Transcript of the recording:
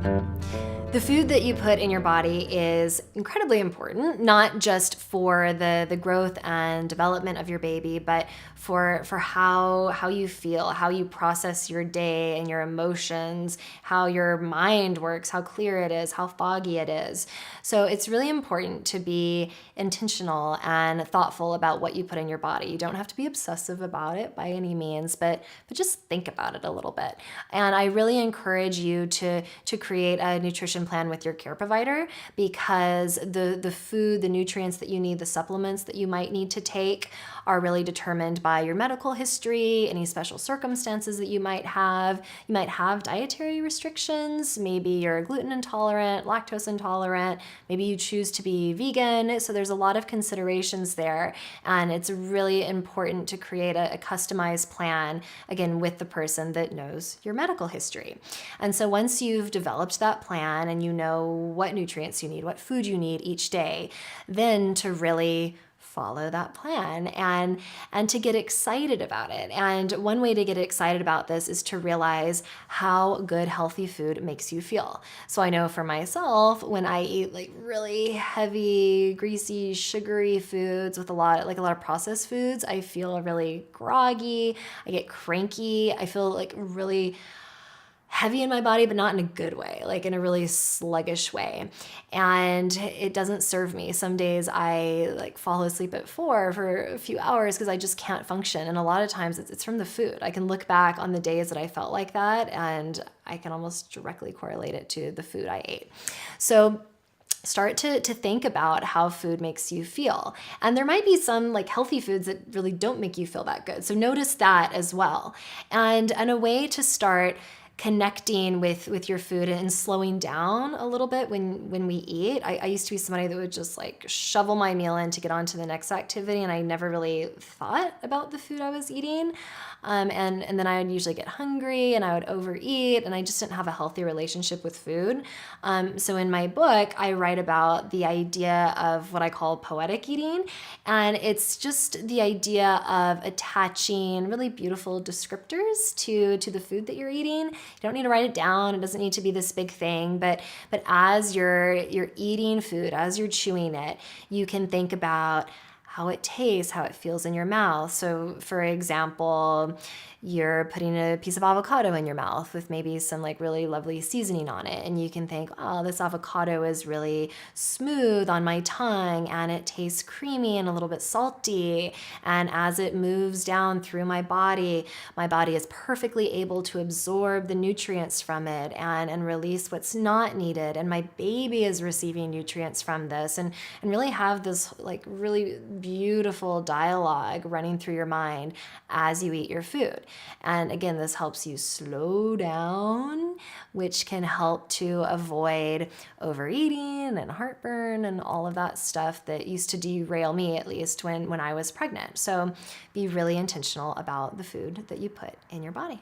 The food that you put in your body is incredibly important, not just for the growth and development of your baby, but for how you feel, how you process your day and your emotions, how your mind works, how clear it is, how foggy it is. So it's really important to be intentional and thoughtful about what you put in your body. You don't have to be obsessive about it by any means, but just think about it a little bit. And I really encourage you to create a nutrition plan with your care provider, because the food, the nutrients that you need, the supplements that you might need to take are really determined by your medical history, any special circumstances that you might have. You might have dietary restrictions. Maybe you're gluten intolerant, lactose intolerant. Maybe you choose to be vegan. So there's a lot of considerations there. And it's really important to create a customized plan, again, with the person that knows your medical history. And so once you've developed that plan and you know what nutrients you need, what food you need each day, then to really follow that plan and to get excited about it. And one way to get excited about this is to realize how good healthy food makes you feel. So I know for myself, when I eat like really heavy, greasy, sugary foods with a lot of processed foods, I feel really groggy, I get cranky, I feel like really heavy in my body, but not in a good way, like in a really sluggish way. And it doesn't serve me. Some days I like fall asleep at 4 for a few hours because I just can't function. And a lot of times it's from the food. I can look back on the days that I felt like that, and I can almost directly correlate it to the food I ate. So start to think about how food makes you feel. And there might be some like healthy foods that really don't make you feel that good. So notice that as well. And a way to start connecting with your food and slowing down a little bit when we eat. I used to be somebody that would just like shovel my meal in to get on to the next activity, and I never really thought about the food I was eating. And then I would usually get hungry and I would overeat, and I just didn't have a healthy relationship with food. So in my book, I write about the idea of what I call poetic eating. And it's just the idea of attaching really beautiful descriptors to the food that you're eating. You don't need to write it down. It doesn't need to be this big thing, but as you're eating food, as you're chewing it, you can think about how it tastes, how it feels in your mouth. So for example, you're putting a piece of avocado in your mouth with maybe some like really lovely seasoning on it. And you can think, oh, this avocado is really smooth on my tongue and it tastes creamy and a little bit salty. And as it moves down through my body is perfectly able to absorb the nutrients from it and release what's not needed. And my baby is receiving nutrients from this, and really have this like really beautiful dialogue running through your mind as you eat your food. And again, this helps you slow down, which can help to avoid overeating and heartburn and all of that stuff that used to derail me, at least when I was pregnant. So be really intentional about the food that you put in your body.